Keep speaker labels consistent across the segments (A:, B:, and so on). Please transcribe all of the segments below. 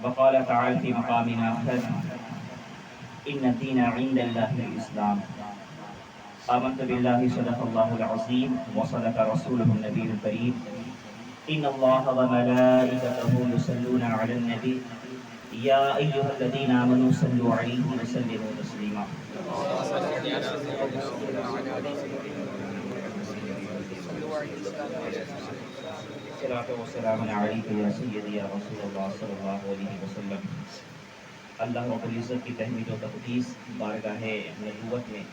A: وقال تعالى في مقام آخر إن الدين عند الله الإسلام. آمنت بالله صدق الله العظيم وصدق رسوله النبي الكريم. إن الله وملائكته يصلون على النبي يا أيها الذين آمنوا صلوا عليه وسلموا تسليما. الصلاة والسلام عليك يا سيدي يا رسول الله صلی اللہ علیہ وسلم. اللہ رب العزت کی تحمید و تقدیس بارگاہ نبوت میں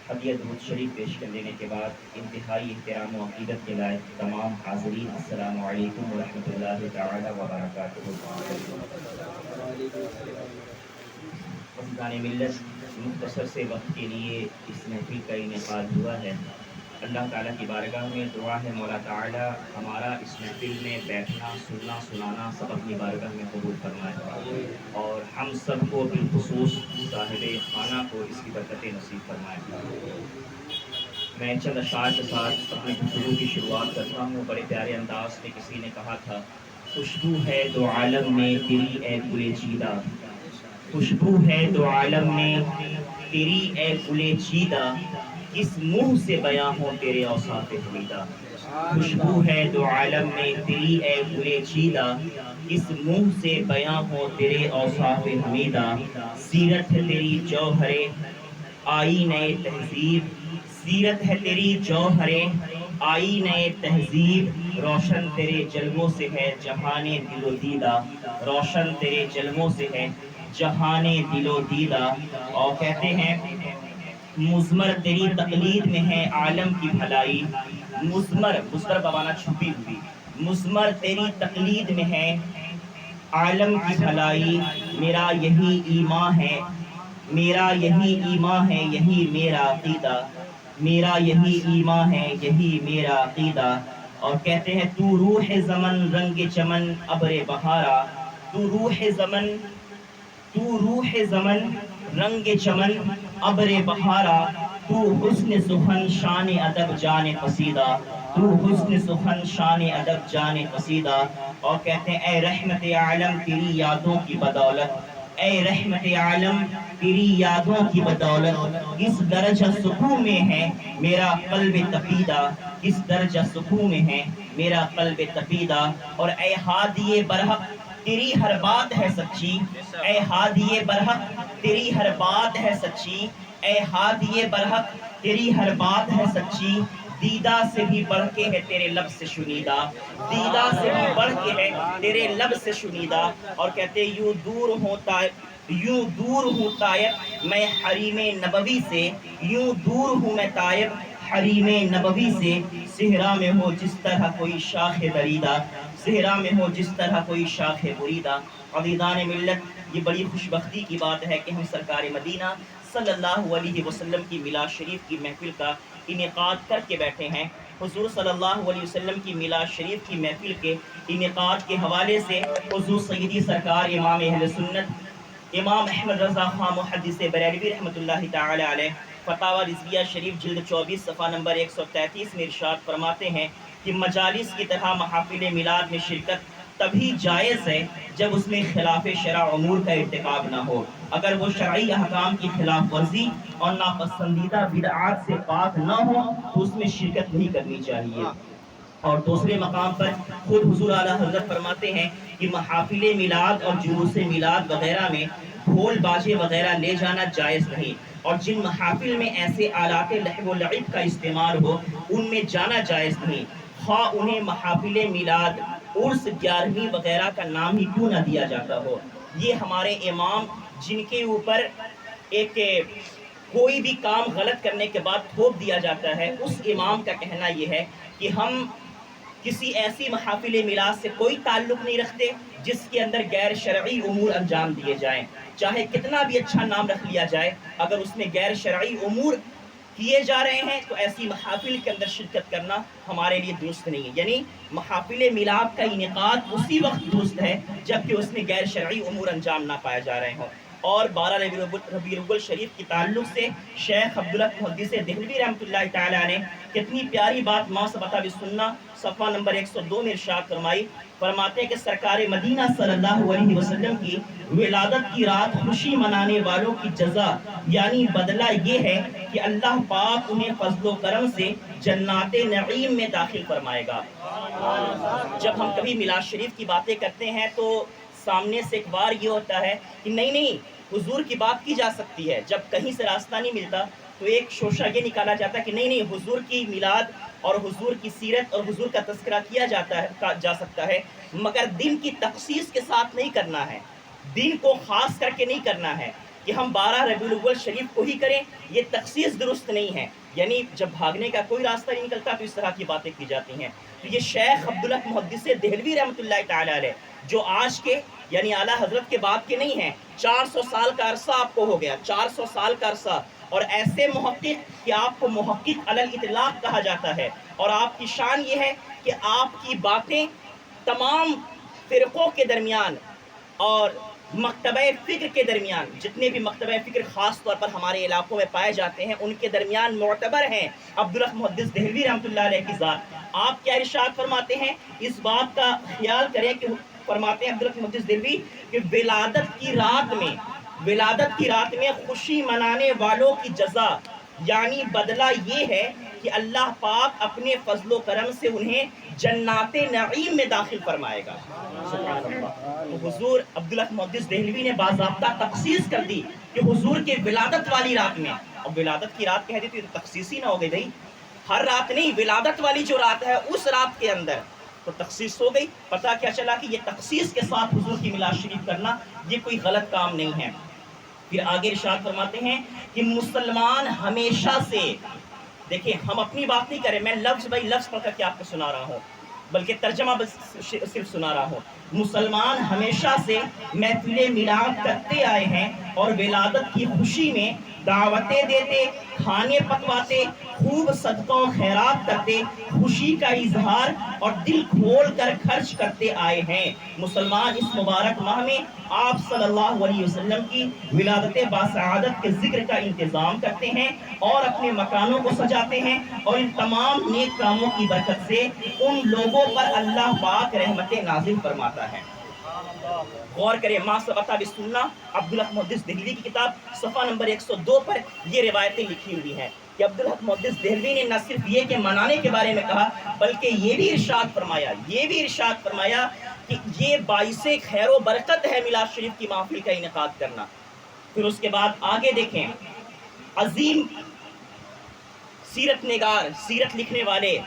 A: ہدیہ درود شریف پیش کر لینے کے بعد انتہائی احترام و عقیدت کے لائق تمام حاضرین السلام علیکم ورحمۃ اللہ تعالی وبرکاتہ. عزیزان ملت، مختصر سے وقت کے لیے اس محفل کا انعقاد ہوا ہے. اللہ تعالیٰ کی بارگاہ میں دعا ہے مولا تعالیٰ ہمارا اس محفل میں بیٹھنا سننا سنانا سب اپنی بارگاہ میں قبول فرمائے اور ہم سب کو بالخصوص صاحب خانہ کو اس کی برکتیں نصیب فرمائے. میں چند اشعار کے ساتھ اپنی گفتگو کی شروعات کرتا ہوں. بڑے پیارے انداز میں کسی نے کہا تھا، خوشبو ہے دو عالم میں تیری اے گلے چیدہ، خوشبو ہے دو عالم میں تیری اے گلے چیدہ، کس منہ سے بیاں ہو تیرے اوصاف حمیدہ. خوشبو ہے دو عالم میں تیری اے گلے چیدہ، کس منہ سے بیاں ہو تیرے اوصاف حمیدہ. سیرت ہے تیری جوہر آئینہ تہذیب، سیرت ہے تیری جوہر آئینہ تہذیب، روشن تیرے جلووں سے ہے جہان دل و دیدہ، روشن تیرے جلووں سے ہے جہان دل و دیدہ. اور کہتے ہیں مضمر تیری تقلید میں ہے عالم کی بھلائی، مضمر بوانا چھپی ہوئی، مضمر تیری تقلید میں ہے عالم کی بھلائی. میرا یہی ایمان ہے، میرا یہی ایمان ہے، یہی میرا عقیدہ، میرا یہی ایمان ہے، یہی میرا عقیدہ. اور کہتے ہیں تو روح زمن رنگ چمن ابر بہارا، تو روح زمن، تو روح زمن رنگ چمن ابر بہارا، تو حسن سخن شان ادب جان قصیدہ، تو حسن سخن شان ادب جان قصیدہ. اور کہتے ہیں اے رحمت عالم تیری یادوں کی بدولت، اے رحمت عالم تیری یادوں کی بدولت، اس درجہ سکون میں ہے میرا قلب تپیدہ، اس درجہ سکون میں ہے میرا قلب تپیدہ. اور اے ہادی برحق تیری ہر بات ہے سچی، اے ہادی برحق تیری ہر بات ہے سچی، اے ہادی برحق تیری ہر بات ہے سچی. دیدہ سے بھی بڑھ کے ہے تیرے لب سے شنیدہ، دیدہ سے بھی بڑھ کے ہے تیرے لب سے شنیدہ. اور کہتے یوں دور ہوتا یوں دور ہوں طائب میں حریم نبوی سے، یوں دور ہوں میں طائب حریم نبوی سے. صحرا میں ہو جس طرح کوئی شاخ دریدہ، صحرا میں ہو جس طرح کوئی شاخ بریدہ. عزیزان ملت، یہ بڑی خوش بختی کی بات ہے کہ ہم سرکار مدینہ صلی اللہ علیہ وسلم کی میلاد شریف کی محفل کا انعقاد کر کے بیٹھے ہیں. حضور صلی اللہ علیہ وسلم کی میلاد شریف کی محفل کے انعقاد کے حوالے سے حضور سیدی سرکار امام اہل سنت امام احمد رضا خان محدث بریلوی رحمۃ اللہ تعالی علیہ فتاوی رضویہ شریف جلد 24 صفحہ نمبر 133 میں ارشاد فرماتے ہیں کہ مجالس کی طرح محافل میلاد میں شرکت تبھی جائز ہے جب اس میں خلاف شرع امور کا ارتکاب نہ ہو. اگر وہ شرعی احکام کی خلاف ورزی اور ناپسندیدہ بدعات سے پاک نہ ہو تو اس میں شرکت نہیں کرنی چاہیے. اور دوسرے مقام پر خود حضور اعلیٰ حضرت فرماتے ہیں کہ محافل میلاد اور جلوس میلاد وغیرہ میں ڈھول باجے وغیرہ لے جانا جائز نہیں، اور جن محافل میں ایسے آلات لہو و لعب کا استعمال ہو ان میں جانا جائز نہیں، خواہ انہیں محافل میلاد عرس 11ویں وغیرہ کا نام ہی کیوں نہ دیا جاتا ہو. یہ ہمارے امام جن کے اوپر ایک کوئی بھی کام غلط کرنے کے بعد تھوپ دیا جاتا ہے، اس امام کا کہنا یہ ہے کہ ہم کسی ایسی محافل میلاد سے کوئی تعلق نہیں رکھتے جس کے اندر غیر شرعی امور انجام دیے جائیں. چاہے کتنا بھی اچھا نام رکھ لیا جائے، اگر اس میں غیر شرعی امور کیے جا رہے ہیں تو ایسی محافل کے اندر شرکت کرنا ہمارے لیے درست نہیں ہے. یعنی محافل میلاد کا انعقاد اسی وقت درست ہے جبکہ اس میں غیر شرعی امور انجام نہ پائے جا رہے ہوں. اور 12 ربیع الاول شریف کی تعلق سے شیخ عبدالحق محدث دہلوی رحمۃ اللہ تعالیٰ نے کتنی پیاری بات ما ثبت بالسنہ صفحہ نمبر 102 میں ارشاد فرمائی. فرماتے ہیں کہ سرکار مدینہ صلی اللہ علیہ وسلم کی ولادت کی رات خوشی منانے والوں کی جزا یعنی بدلہ یہ ہے کہ اللہ پاک انہیں فضل و کرم سے جنات نعیم میں داخل فرمائے گا. جب ہم کبھی میلاد شریف کی باتیں کرتے ہیں تو سامنے سے ایک بار یہ ہوتا ہے کہ نہیں حضور کی بات کی جا سکتی ہے. جب کہیں سے راستہ نہیں ملتا تو ایک شوشہ یہ نکالا جاتا ہے کہ نہیں حضور کی میلاد اور حضور کی سیرت اور حضور کا تذکرہ کیا جا سکتا ہے، مگر دن کی تخصیص کے ساتھ نہیں کرنا ہے، دن کو خاص کر کے نہیں کرنا ہے کہ ہم 12 ربیع الاول شریف کو ہی کریں. یہ تخصیص درست نہیں ہے. یعنی جب بھاگنے کا کوئی راستہ نہیں نکلتا تو اس طرح کی باتیں کی جاتی ہیں. تو یہ شیخ عبدالحق محدث دہلوی رحمۃ اللہ تعالیٰ علیہ جو آج کے یعنی اعلیٰ حضرت کے بعد کے نہیں ہیں، 400 سال کا عرصہ آپ کو ہو گیا، 400 سال کا عرصہ، اور ایسے محقق کہ آپ کو محقق علی الاطلاق کہا جاتا ہے. اور آپ کی شان یہ ہے کہ آپ کی باتیں تمام فرقوں کے درمیان اور مکتبہ فکر کے درمیان، جتنے بھی مکتبہ فکر خاص طور پر ہمارے علاقوں میں پائے جاتے ہیں ان کے درمیان معتبر ہیں عبدالحق محدث دہلوی رحمۃ اللہ علیہ کی ذات. آپ کیا ارشاد فرماتے ہیں؟ اس بات کا خیال کریں کہ فرماتے ہیں عبدالحق محدث دہلوی کہ ولادت کی رات میں خوشی منانے والوں کی جزا یعنی بدلہ یہ ہے کہ اللہ پاک اپنے فضل و کرم سے انہیں جنات نعیم میں داخل فرمائے گا. سبحان اللہ. تو حضور عبدالحق محدث دہلوی نے باضابطہ تخصیص کر دی کہ حضور کے ولادت والی رات میں. اب ولادت کی رات کہہ دی تو یہ تو تخصیص ہی نہ ہو گئی بھائی، ہر رات نہیں، ولادت والی جو رات ہے اس رات کے اندر تو تخصیص ہو گئی. پتہ کیا چلا کہ یہ تخصیص کے ساتھ حضور کی میلاد شریف کرنا یہ کوئی غلط کام نہیں ہے. پھر آگے ارشاد فرماتے ہیں کہ مسلمان ہمیشہ سے، دیکھیں ہم اپنی بات نہیں کریں، میں لفظ بائی لفظ پڑھ کر کے آپ کو سنا رہا ہوں بلکہ ترجمہ صرف سنا رہا ہوں. مسلمان ہمیشہ سے محفل میلاد کرتے آئے ہیں اور ولادت کی خوشی میں دعوتیں دیتے، کھانے پکواتے، خوب صدقہ و خیرات کرتے، خوشی کا اظہار اور دل کھول کر خرچ کرتے آئے ہیں. مسلمان اس مبارک ماہ میں آپ صلی اللہ علیہ وسلم کی ولادت باسعادت کے ذکر کا انتظام کرتے ہیں اور اپنے مکانوں کو سجاتے ہیں، اور ان تمام نیک کاموں کی برکت سے ان لوگوں پر اللہ پاک رحمتیں نازل فرماتا ہے. غور کریں، ما ثبت بالسنہ عبدالحق محدث دہلوی کی کتاب صفحہ نمبر 102 پر یہ روایتیں لکھی ہوئی ہیں کہ عبدالحق محدث دہلوی نے نہ صرف یہ کہ منانے کے بارے میں کہا بلکہ یہ بھی ارشاد فرمایا کہ یہ باعث خیر و برکت ہے میلاد شریف کی محفل کا انعقاد کرنا. پھر اس کے بعد آگے دیکھیں، عظیم سیرت نگار، سیرت لکھنے والے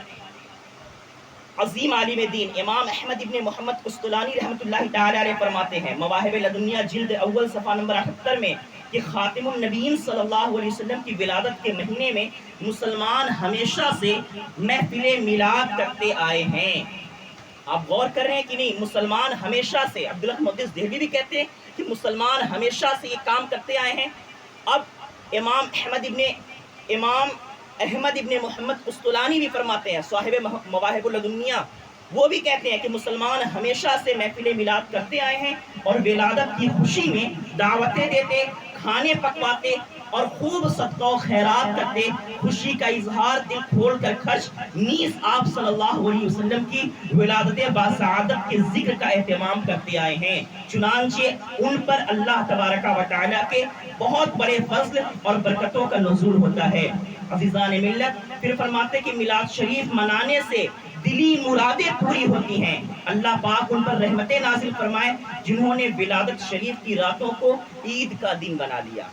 A: عظیم عالم دین امام احمد ابن محمد قسطلانی رحمۃ اللہ تعالی علیہ فرماتے ہیں مواہب لدنیہ جلد اول صفحہ نمبر 78 میں کہ خاتم النبیین صلی اللہ علیہ وسلم کی ولادت کے مہینے میں مسلمان ہمیشہ سے محفل میلاد کرتے آئے ہیں. آپ غور کر رہے ہیں کہ نہیں؟ مسلمان ہمیشہ سے، عبدالحق محدث دہلوی بھی کہتے ہیں کہ مسلمان ہمیشہ سے یہ کام کرتے آئے ہیں. اب امام احمد ابن محمد قسطلانی بھی فرماتے ہیں، صاحب مواہب لدنیہ، وہ بھی کہتے ہیں کہ مسلمان ہمیشہ سے محفل میلاد کرتے آئے ہیں اور ولادت کی خوشی میں دعوتیں دیتے، کھانے پکواتے اور خوب صدقہ و خیرات کرتے، خوشی کا اظہار دل کھول کر خرچ، نیز آپ صلی اللہ علیہ وسلم کی ولادت باسعادت کے ذکر کا اہتمام کرتے آئے ہیں. چنانچہ ان پر اللہ تبارک و تعالی کے بہت بڑے فضل اور برکتوں کا نزول ہوتا ہے. عزیزان ملت، پھر فرماتے کہ میلاد شریف منانے سے دلی مرادیں پوری ہوتی ہیں. اللہ پاک ان پر رحمتیں نازل فرمائے جنہوں نے ولادت شریف کی راتوں کو عید کا دن بنا لیا.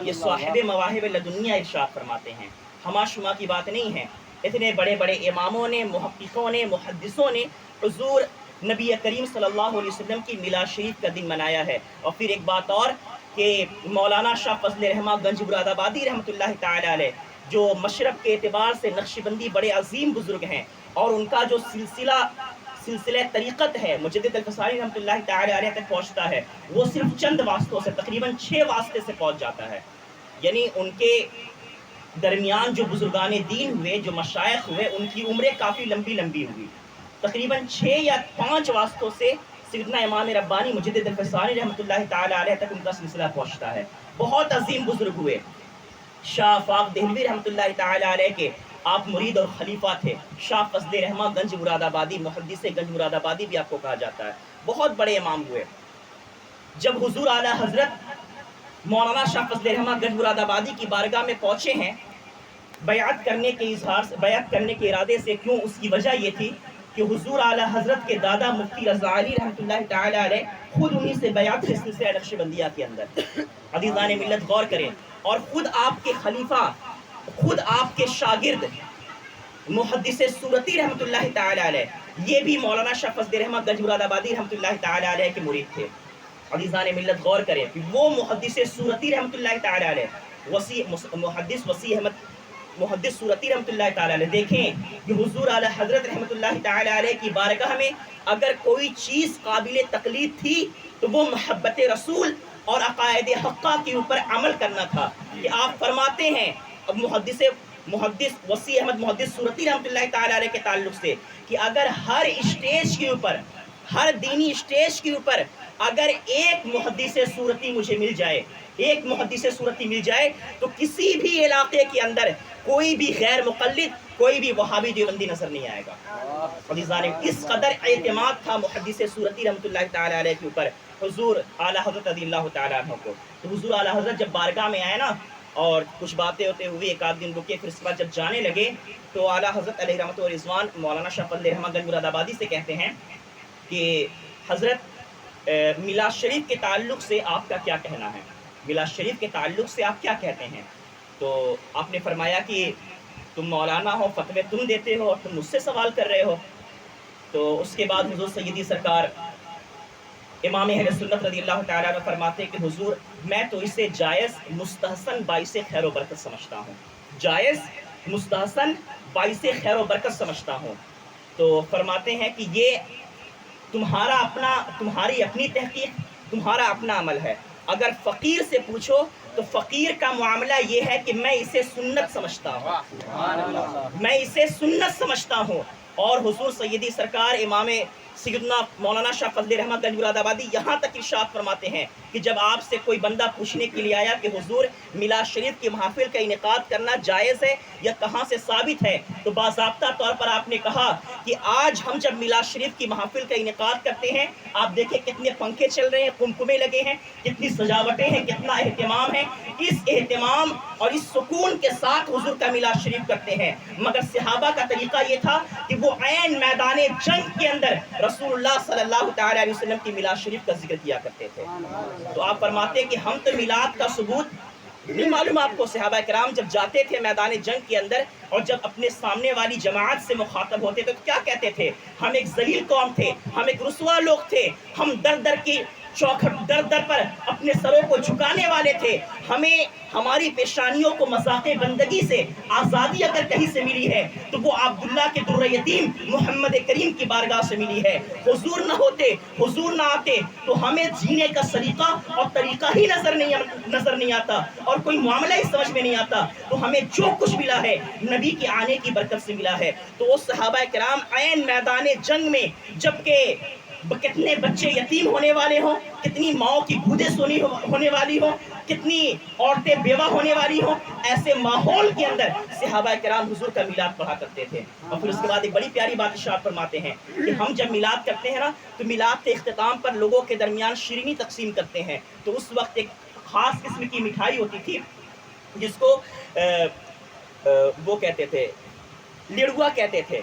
A: یہ صاحب مواہب لدنیہ ارشاد فرماتے ہیں، ہما شما کی بات نہیں ہے. اتنے بڑے بڑے اماموں نے، محققوں نے، محدثوں نے حضور نبی کریم صلی اللہ علیہ وسلم کی میلاد شریف کا دن منایا ہے. اور پھر ایک بات اور کہ مولانا شاہ فضل رحمہ گنج مراد آبادی رحمۃ اللہ تعالی علیہ جو مشرب کے اعتبار سے نقشبندی بڑے عظیم بزرگ ہیں، اور ان کا جو سلسلہ طریقت ہے مجدد الفسانی رحمۃ اللہ تعالی علیہ تک پہنچتا ہے، وہ صرف چند واسطوں سے، تقریباً 6 واسطے سے پہنچ جاتا ہے. یعنی ان کے درمیان جو بزرگان دین ہوئے، جو مشائخ ہوئے، ان کی عمریں کافی لمبی ہوئی. تقریباً 6 یا 5 واسطوں سے سیدنا امام ربانی مجدد الفسانی رحمۃ اللہ تعالی علیہ تک ان کا سلسلہ پہنچتا ہے. بہت عظیم بزرگ ہوئے. شاہ آفاق دہلوی رحمۃ اللہ تعالی علیہ کے آپ مرید اور خلیفہ تھے. شاہ فضل رحمہ گنج مراد آبادی، محدث گنج مراد آبادی بھی آپ کو کہا جاتا ہے. بہت بڑے امام ہوئے. جب حضور اعلیٰ حضرت مولانا شاہ فضل رحمہ گنج مراد آبادی کی بارگاہ میں پہنچے ہیں بیعت کرنے کے بیعت کرنے کے ارادے سے، کیوں، اس کی وجہ یہ تھی کہ حضور اعلیٰ حضرت کے دادا مفتی رضا علی رحمۃ اللہ تعالی علیہ خود انہی سے بیعت کے سلسلہ نقشبندیہ کے اندر. عزیزان ملت غور کریں. اور خود آپ کے خلیفہ، خود آپ کے شاگرد محدث سورتی رحمۃ اللہ تعالی علیہ، یہ بھی مولانا شاہ فضل رحمہ گنج مراد آبادی رحمۃ اللہ تعالی علیہ کے مرید تھے. عزیزان ملت غور کریں کہ وہ محدث سورتی رحمۃ اللہ تعالی علیہ، محدث سورتی رحمۃ اللہ تعالی علیہ، دیکھیں کہ حضور اعلیٰ حضرت رحمۃ اللہ تعالی علیہ کی بارگاہ میں اگر کوئی چیز قابل تقلید تھی تو وہ محبت رسول اور عقائد حقہ کے اوپر عمل کرنا تھا. کہ آپ فرماتے ہیں محدث وسیع احمد محدث سورتی رحمۃ اللہ تعالی علیہ کے تعلق سے کہ اگر ہر اسٹیج کے اوپر، ہر دینی اسٹیج کے اوپر اگر ایک محدث سورتی مجھے مل جائے، ایک محدث سورتی مل جائے، تو کسی بھی علاقے کے اندر کوئی بھی غیر مقلد، کوئی بھی وہابی دیوبندی نظر نہیں آئے گا. اس قدر اعتماد تھا محدث سورتی رحمۃ اللہ تعالی علیہ کے اوپر حضور اعلیٰ حضرت رضی اللہ تعالیٰ عنہ کو. تو حضور اعلیٰ حضرت جب بارگاہ میں آئے نا، اور کچھ باتیں ہوتے ہوئے ایک آدھ دن رکے، پھر اس کے بعد جب جانے لگے تو اعلیٰ حضرت علیہ رحمۃ و رضوان مولانا شاہ فضل رحمہ گنج مراد آبادی سے کہتے ہیں کہ حضرت میلاد شریف کے تعلق سے آپ کا کیا کہنا ہے؟ میلاد شریف کے تعلق سے آپ کیا کہتے ہیں؟ تو آپ نے فرمایا کہ تم مولانا ہو، فتوے تم دیتے ہو اور تم مجھ سے سوال کر رہے ہو. تو اس کے بعد حضور سیدی سرکار امام اہل سنت رضی اللہ تعالیٰ عنہ فرماتے کہ حضور میں تو اسے جائز، مستحسن، باعث خیر و برکت سمجھتا ہوں. جائز، مستحسن، باعث خیر و برکت سمجھتا ہوں. تو فرماتے ہیں کہ یہ تمہاری اپنی تحقیق، تمہارا اپنا عمل ہے. اگر فقیر سے پوچھو تو فقیر کا معاملہ یہ ہے کہ میں اسے سنت سمجھتا ہوں، میں اسے سنت سمجھتا ہوں. اور حضور سیدی سرکار امام سیدنا مولانا شاہ فضل رحمہ گنج مراد آبادی یہاں تک ارشاد فرماتے ہیں کہ جب آپ سے کوئی بندہ پوچھنے کے لیے آیا کہ حضور میلاد شریف کی محفل کا انعقاد کرنا جائز ہے یا کہاں سے ثابت ہے، تو باضابطہ طور پر آپ نے کہا کہ آج ہم جب میلاد شریف کی محفل کا انعقاد کرتے ہیں، آپ دیکھیں کتنے پنکھے چل رہے ہیں، قمقمے لگے ہیں، کتنی سجاوٹیں ہیں، کتنا اہتمام ہے. اس اہتمام اور اس سکون کے ساتھ حضور کا میلاد شریف کرتے ہیں. مگر صحابہ کا طریقہ یہ تھا کہ وہ عین میدان جنگ کے اندر رسول اللہ صلی اللہ تعالی علیہ وسلم کی میلاد شریف کا ذکر کیا کرتے تھے. تو آپ فرماتے کہ ہم تو میلاد کا ثبوت نہیں معلوم آپ کو. صحابہ کرام جب جاتے تھے میدان جنگ کے اندر اور جب اپنے سامنے والی جماعت سے مخاطب ہوتے تھے تو کیا کہتے تھے؟ ہم ایک ذلیل قوم تھے، ہم ایک رسوا لوگ تھے، ہم در در کی چوکھٹ، در در پر اپنے سروں کو جھکانے والے تھے. ہمیں ہماری پیشانیوں کو مذاق بندگی سے آزادی اگر کہیں سے ملی ہے تو وہ عبداللہ کے در یتیم محمد کریم کی بارگاہ سے ملی ہے. حضور نہ ہوتے، حضور نہ آتے تو ہمیں جینے کا سلیقہ اور طریقہ ہی نظر نہیں آتا اور کوئی معاملہ ہی سمجھ میں نہیں آتا. تو ہمیں جو کچھ ملا ہے نبی کے آنے کی برکت سے ملا ہے. تو وہ صحابہ کرام عین میدان جنگ میں، جبکہ کتنے بچے یتیم ہونے والے ہوں، کتنی ماؤں کی گودیں سونی ہونے والی ہوں، کتنی عورتیں بیوہ ہونے والی ہوں، ایسے ماحول کے اندر صحابہ کرام حضور کا میلاد پڑھا کرتے تھے. اور پھر اس کے بعد ایک بڑی پیاری بات ارشاد فرماتے ہیں کہ ہم جب میلاد کرتے ہیں نا تو میلاد کے اختتام پر لوگوں کے درمیان شیرینی تقسیم کرتے ہیں. تو اس وقت ایک خاص قسم کی مٹھائی ہوتی تھی جس کو وہ کہتے تھے، لڑوا کہتے تھے.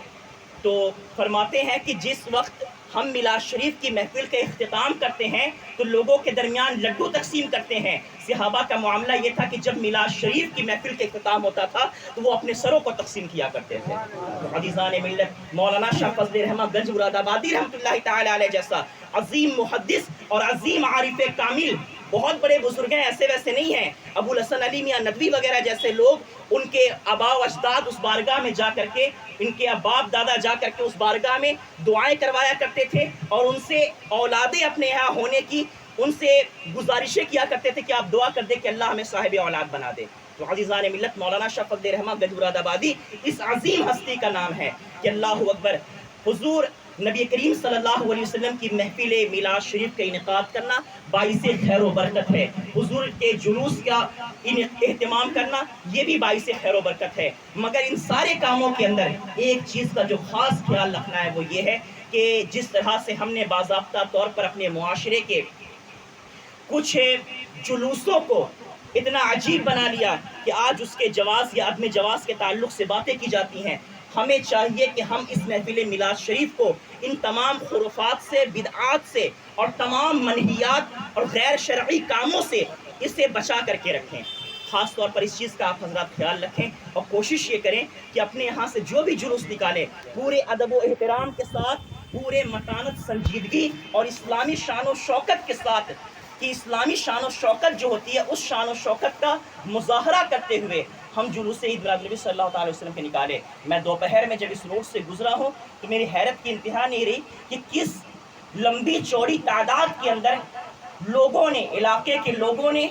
A: تو فرماتے ہیں کہ جس وقت ہم میلاد شریف کی محفل کا اختتام کرتے ہیں تو لوگوں کے درمیان لڈو تقسیم کرتے ہیں. صحابہ کا معاملہ یہ تھا کہ جب میلاد شریف کی محفل کا اختتام ہوتا تھا تو وہ اپنے سروں کو تقسیم کیا کرتے تھے. عزیزان ملت، مولانا شاہ فضل رحمہ گنج مراد آبادی رحمۃ اللہ تعالی علیہ جیسا عظیم محدث اور عظیم عارف کامل، بہت بڑے بزرگ ہیں، ایسے ویسے نہیں ہیں. ابو الحسن علی میاں ندوی وغیرہ جیسے لوگ، ان کے آباء و اجداد اس بارگاہ میں جا کر کے، ان کے باپ دادا جا کر کے اس بارگاہ میں دعائیں کروایا کرتے تھے اور ان سے اولادیں اپنے یہاں ہونے کی ان سے گزارشیں کیا کرتے تھے کہ آپ دعا کر دیں کہ اللہ ہمیں صاحب اولاد بنا دے. تو عزیزان ملت، مولانا شاہ فضل رحمہ گنج مراد آبادی اس عظیم ہستی کا نام ہے کہ اللہ اکبر. حضور نبی کریم صلی اللہ علیہ وسلم کی محفل میلاد شریف کا انعقاد کرنا باعث خیر و برکت ہے، حضور کے جلوس کا اہتمام کرنا یہ بھی باعث خیر و برکت ہے، مگر ان سارے کاموں کے اندر ایک چیز کا جو خاص خیال رکھنا ہے وہ یہ ہے کہ جس طرح سے ہم نے باضابطہ طور پر اپنے معاشرے کے کچھ جلوسوں کو اتنا عجیب بنا لیا کہ آج اس کے جواز یا عدم جواز کے تعلق سے باتیں کی جاتی ہیں، ہمیں چاہیے کہ ہم اس محفل میلاد شریف کو ان تمام خرافات سے، بدعات سے اور تمام منہیات اور غیر شرعی کاموں سے اسے بچا کر کے رکھیں۔ خاص طور پر اس چیز کا آپ حضرات خیال رکھیں اور کوشش یہ کریں کہ اپنے یہاں سے جو بھی جلوس نکالیں پورے ادب و احترام کے ساتھ، پورے متانت، سنجیدگی اور اسلامی شان و شوکت کے ساتھ، کہ اسلامی شان و شوکت جو ہوتی ہے اس شان و شوکت کا مظاہرہ کرتے ہوئے ہم جلوس عید میلاد النبی صلی اللہ تعالی وسلم کے نکالے۔ میں دوپہر میں جب اس روڈ سے گزرا ہوں تو میری حیرت کی انتہا نہیں رہی کہ کس لمبی چوڑی تعداد کے اندر لوگوں نے، علاقے کے لوگوں نے،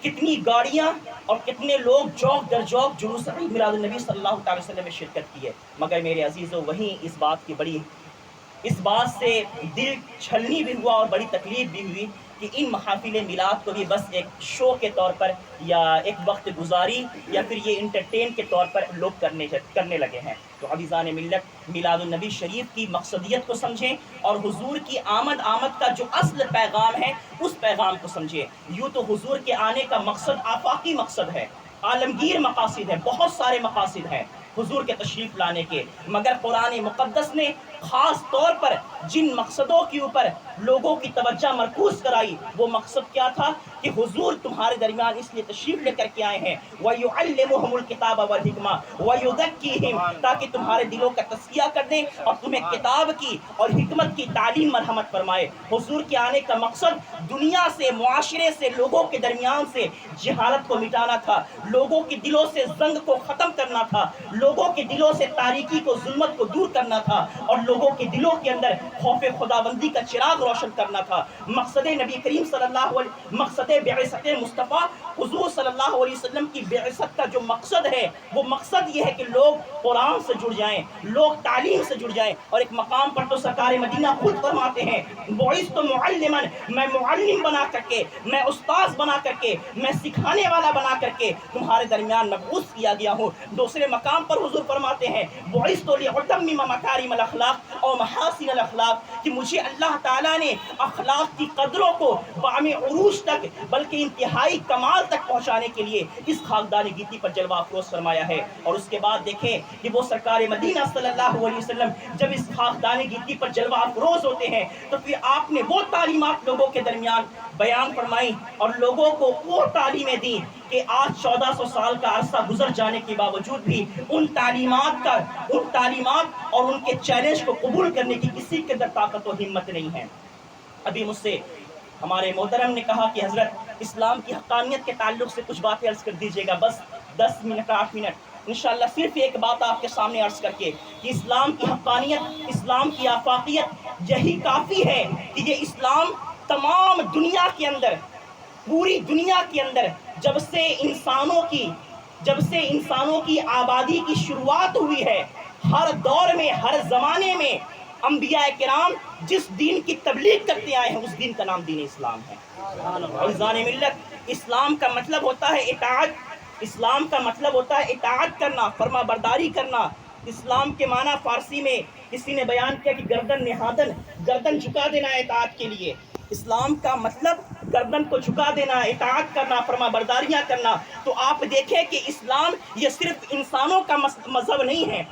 A: کتنی گاڑیاں اور کتنے لوگ جوق در جوق جلوس عید میلاد النبی صلی اللہ تعالی وسلم میں شرکت کی ہے۔ مگر میرے عزیزو وہیں اس بات سے دل چھلنی بھی ہوا اور بڑی تکلیف بھی ہوئی کہ ان محافل میلاد کو بھی بس ایک شو کے طور پر یا ایک وقت گزاری یا پھر یہ انٹرٹین کے طور پر لوگ کرنے لگے ہیں۔ تو عزیزان ملت، میلاد النبی شریف کی مقصدیت کو سمجھیں اور حضور کی آمد کا جو اصل پیغام ہے اس پیغام کو سمجھیں۔ یوں تو حضور کے آنے کا مقصد آفاقی مقصد ہے، عالمگیر مقاصد ہے، بہت سارے مقاصد ہیں حضور کے تشریف لانے کے، مگر قرآن مقدس نے خاص طور پر جن مقصدوں کے اوپر لوگوں کی توجہ مرکوز کرائی وہ مقصد کیا تھا کہ حضور تمہارے درمیان اس لیے تشریف لے کر کے آئے ہیں وَيُعَلِّمُهُمُ الْكِتَابَ وَالْحِكْمَةَ وَيُزَكِّيهِمْ، تاکہ تمہارے دلوں کا تزکیہ کر دیں اور تمہیں کتاب کی اور حکمت کی تعلیم مرحمت فرمائے۔ حضور کے آنے کا مقصد دنیا سے، معاشرے سے، لوگوں کے درمیان سے جہالت کو مٹانا تھا، لوگوں کے دلوں سے زنگ کو ختم کرنا تھا، لوگوں کے دلوں سے تاریکی کو، ظلمت کو دور کرنا تھا اور لوگوں کے دلوں کے اندر خوف خداوندی کا چراغ روشن کرنا تھا۔ مقصد نبی کریم صلی اللہ علیہ مقصد بعثت مصطفیٰ حضور صلی اللہ علیہ وسلم کی بعثت کا جو مقصد ہے وہ مقصد یہ ہے کہ لوگ قرآن سے جڑ جائیں، لوگ تعلیم سے جڑ جائیں، اور ایک مقام پر تو سرکار مدینہ خود فرماتے ہیں بعثت معلما، میں معلم بنا کر کے، میں استاذ بنا کر کے، میں سکھانے والا بنا کر کے تمہارے درمیان مبعوث کیا گیا ہوں۔ دوسرے مقام پر حضور فرماتے ہیں بعثت لأتمم مکارم الاخلاق اور محاسن الاخلاق، کہ مجھے اللہ تعالیٰ نے اخلاق کی قدروں کو بام عروج تک بلکہ انتہائی کمال تک پہنچانے کے لیے اس خاکدان گیتی پر جلوہ افروز فرمایا ہے۔ اور اس کے بعد دیکھیں کہ وہ سرکار مدینہ صلی اللہ علیہ وسلم جب اس خاکدان گیتی پر جلوہ افروز ہوتے ہیں تو پھر آپ نے وہ تعلیمات لوگوں کے درمیان بیان فرمائی اور لوگوں کو وہ تعلیمیں دیں کہ آج 1400 سال کا عرصہ گزر جانے کے باوجود بھی ان تعلیمات اور ان کے چیلنج کو قبول کرنے کی کسی کے اندر طاقت و ہمت نہیں ہے۔ ابھی مجھ سے ہمارے محترم نے کہا کہ حضرت اسلام کی حقانیت کے تعلق سے کچھ باتیں عرض کر دیجیے گا، بس 10 منٹ 8 منٹ انشاءاللہ صرف ایک بات آپ کے سامنے عرض کر کے کہ اسلام کی حقانیت، اسلام کی آفاقیت یہی کافی ہے کہ یہ اسلام تمام دنیا کے اندر، پوری دنیا کے اندر جب سے انسانوں کی آبادی کی شروعات ہوئی ہے، ہر دور میں، ہر زمانے میں انبیاء کرام جس دین کی تبلیغ کرتے آئے ہیں اس دین کا نام دین اسلام ہے۔ عزیزان ملت، اسلام کا مطلب ہوتا ہے اطاعت، اسلام کا مطلب ہوتا ہے اطاعت کرنا، فرما برداری کرنا۔ اسلام کے معنی فارسی میں کسی نے بیان کیا کہ گردن نہادن، گردن جھکا دینا ہے اطاعت کے لیے۔ اسلام کا مطلب گردن کو جھکا دینا، اطاعت کرنا، فرما برداریاں کرنا۔ تو آپ دیکھیں کہ اسلام یہ صرف انسانوں کا مذہب نہیں ہے،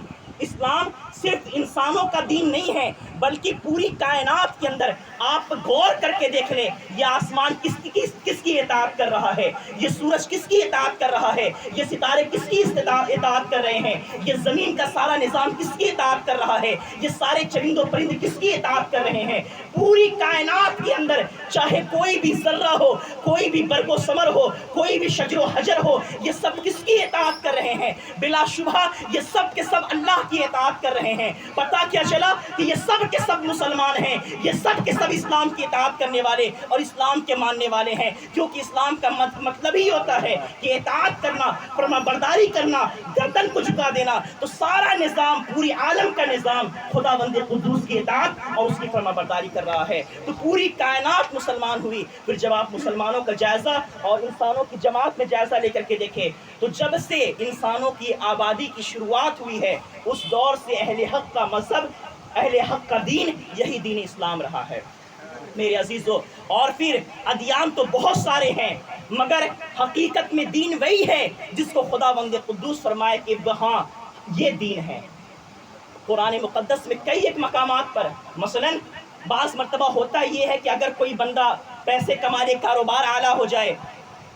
A: اسلام صرف انسانوں کا دین نہیں ہے، بلکہ پوری کائنات کے اندر آپ غور کر کے دیکھ لیں، یہ آسمان کس کی اطاعت کر رہا ہے، یہ سورج کس کی اطاعت کر رہا ہے، یہ ستارے کس کی اطاعت کر رہے ہیں، یہ زمین کا سارا نظام کس کی اطاعت کر رہا ہے، یہ سارے چرند و پرند کس کی اطاعت کر رہے ہیں۔ پوری کائنات کے اندر چاہے کوئی بھی ذرہ ہو، کوئی بھی برگ و ثمر ہو، کوئی بھی شجر و حجر ہو، یہ سب کس کی اطاعت کر رہے ہیں؟ بلا شبہ یہ سب کے سب اللہ کی اطاعت کر رہے ہیں۔ پتہ کیا چلا کہ یہ سب
B: کے سب مسلمان ہیں، یہ سب کے سب اسلام کی اطاعت کرنے والے اور اسلام کے ماننے والے ہیں، کیونکہ اسلام کا مطلب ہی ہوتا ہے کہ اطاعت کرنا، فرما برداری کرنا، گردن کو جھکا دینا۔ تو سارا نظام، پوری عالم کا نظام خداوند قدوس کی اطاعت اور اس کی فرما برداری کر رہا ہے۔ تو پوری کائنات مسلمان ہوئی۔ پھر جب آپ مسلمانوں کا جائزہ اور انسانوں کی جماعت میں جائزہ لے کر کے دیکھیں تو جب سے انسانوں کی آبادی کی شروعات ہوئی ہے اس دور سے اہل حق کا مذہب، اہل حق کا دین یہی دین اسلام رہا ہے میرے عزیزو۔ اور پھر ادیان تو بہت سارے ہیں مگر حقیقت میں دین وہی ہے جس کو خداوند قدوس فرمائے کہ وہاں یہ دین ہے۔ قرآن مقدس میں کئی ایک مقامات پر مثلا بعض مرتبہ ہوتا یہ ہے کہ اگر کوئی بندہ پیسے کمانے، کاروبار اعلیٰ ہو جائے،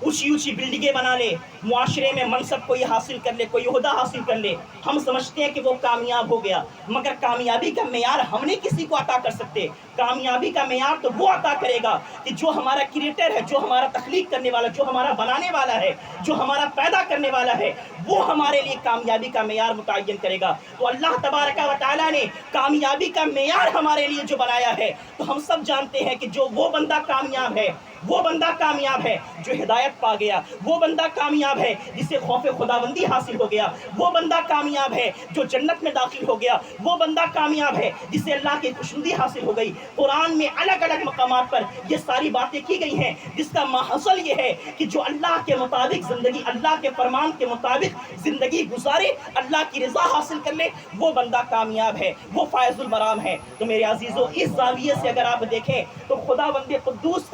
B: اونچی اونچی بلڈنگیں بنا لے، معاشرے میں منصب کوئی حاصل کر لے، کوئی عہدہ حاصل کر لے، ہم سمجھتے ہیں کہ وہ کامیاب ہو گیا، مگر کامیابی کا معیار ہم نہیں کسی کو عطا کر سکتے۔ کامیابی کا معیار تو وہ عطا کرے گا کہ جو ہمارا کریٹر ہے، جو ہمارا تخلیق کرنے والا، جو ہمارا بنانے والا ہے، جو ہمارا پیدا کرنے والا ہے، وہ ہمارے لیے کامیابی کا معیار متعین کرے گا۔ تو اللہ تبارک و تعالیٰ نے کامیابی کا معیار ہمارے لیے جو بنایا ہے، تو ہم سب جانتے ہیں کہ جو وہ بندہ کامیاب ہے، وہ بندہ کامیاب ہے جو ہدایت پا گیا، وہ بندہ کامیاب ہے جسے خوف خداوندی حاصل ہو گیا، وہ بندہ کامیاب ہے جو جنت میں داخل ہو گیا، وہ بندہ کامیاب ہے جسے اللہ کی خوشنودی حاصل ہو گئی۔ قرآن میں الگ الگ مقامات پر یہ ساری باتیں کی گئی ہیں جس کا محصل یہ ہے کہ جو اللہ کے مطابق زندگی، اللہ کے فرمان کے مطابق زندگی گزارے، اللہ کی رضا حاصل کر لے، وہ بندہ کامیاب ہے، وہ فائز المرام ہے۔ تو میرے عزیزو اس زاویے سے اگر آپ دیکھیں تو خداوند قدوس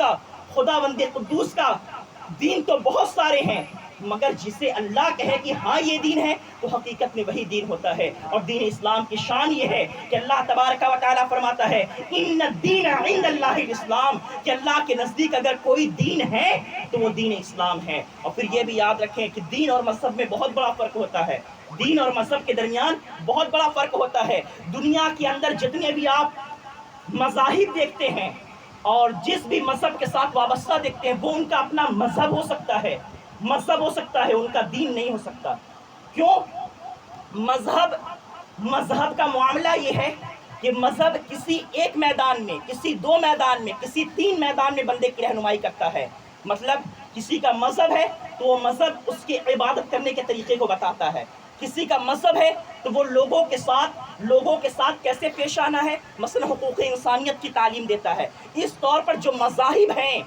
B: کا دین تو بہت سارے ہیں مگر جسے اللہ کہے کہ ہاں یہ دین ہے تو حقیقت میں وہی دین ہوتا ہے۔ اور دین اسلام کی شان یہ ہے کہ اللہ تبارک و تعالیٰ فرماتا ہے ان الدین عند اللہ الاسلام، کہ اللہ کے نزدیک اگر کوئی دین ہے تو وہ دین اسلام ہے۔ اور پھر یہ بھی یاد رکھیں کہ دین اور مذہب میں بہت بڑا فرق ہوتا ہے، دین اور مذہب کے درمیان بہت بڑا فرق ہوتا ہے۔ دنیا کے اندر جتنے بھی آپ مذاہب دیکھتے ہیں اور جس بھی مذہب کے ساتھ وابستہ دیکھتے ہیں وہ ان کا اپنا مذہب ہو سکتا ہے، ان کا دین نہیں ہو سکتا۔ کیوں؟ مذہب کا معاملہ یہ ہے کہ مذہب کسی ایک میدان میں، کسی دو میدان میں، کسی تین میدان میں بندے کی رہنمائی کرتا ہے۔ مطلب کسی کا مذہب ہے تو وہ مذہب اس کی عبادت کرنے کے طریقے کو بتاتا ہے، کسی کا مذہب ہے تو وہ لوگوں کے ساتھ کیسے پیش آنا ہے، مثلا حقوق انسانیت کی تعلیم دیتا ہے۔ اس طور پر جو مذاہب ہیں،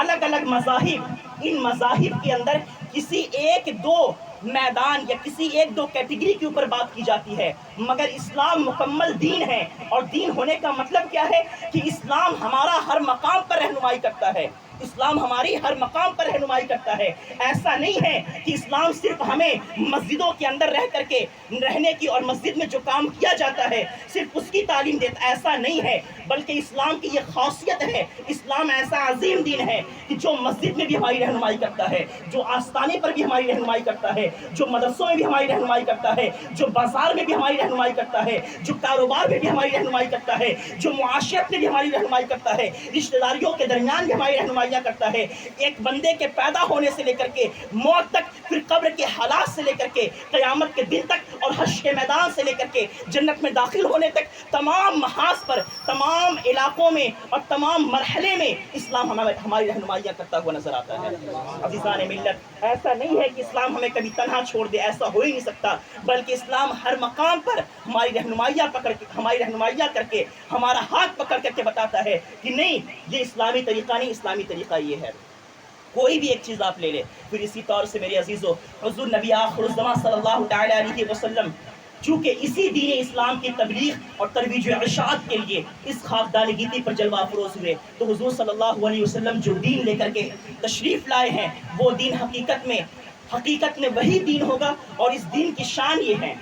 B: الگ الگ مذاہب، ان مذاہب کے اندر کسی ایک دو میدان یا کسی ایک دو کیٹیگری کے اوپر بات کی جاتی ہے، مگر اسلام مکمل دین ہے۔ اور دین ہونے کا مطلب کیا ہے کہ اسلام ہمارا ہر مقام پر رہنمائی کرتا ہے، اسلام ہماری ہر مقام پر رہنمائی کرتا ہے۔ ایسا نہیں ہے کہ اسلام صرف ہمیں مسجدوں کے اندر رہ کر کے رہنے کی اور مسجد میں جو کام کیا جاتا ہے صرف اس کی تعلیم دیتا، ایسا نہیں ہے، بلکہ اسلام کی یہ خاصیت ہے، اسلام ایسا عظیم دین ہے کہ جو مسجد میں بھی ہماری رہنمائی کرتا ہے، جو آستانے پر بھی ہماری رہنمائی کرتا ہے، جو مدرسوں میں بھی ہماری رہنمائی کرتا ہے، جو بازار میں بھی ہماری رہنمائی کرتا ہے، جو کاروبار میں بھی ہماری رہنمائی کرتا ہے، جو معاشرت میں بھی ہماری رہنمائی کرتا ہے، رشتہ داریوں کے درمیان بھی ہماری رہنمائیاں کرتا ہے۔ ایک بندے کے پیدا ہونے سے لے کر کے موت تک، پھر قبر کے حالات سے لے کر کے قیامت کے دن تک، اور حشر کے میدان سے لے کر کے جنت میں داخل ہونے تک، تمام محاذ پر، تمام علاقوں میں اور تمام مرحلے میں اسلام ہماری رہنمائیاں کرتا ہوا نظر آتا ہے۔ عزیزان ملت، ایسا نہیں ہے کہ اسلام ہمیں کبھی تنہا چھوڑ دے، ایسا ہو ہی نہیں سکتا، بلکہ اسلام ہر مقام پر ہماری رہنمائیاں کر کے ہمارا ہاتھ پکڑ کر کے بتاتا ہے کہ نہیں، یہ اسلامی طریقہ نہیں، اسلامی طریقہ یہ ہے۔ کوئی بھی ایک چیز آپ لے لیں۔ پھر اسی طور سے میرے عزیزو، حضور نبی آخر الزمان صلی اللہ تعالیٰ علیہ وسلم چونکہ اسی دین اسلام کی تبلیغ اور ترویج و ارشاد کے لیے اس خاکدان گیتی پر جلوہ افروز ہوئے، تو حضور صلی اللہ علیہ وسلم جو دین لے کر کے تشریف لائے ہیں وہ دین حقیقت میں وہی دین ہوگا۔ اور اس دین کی شان یہ ہے،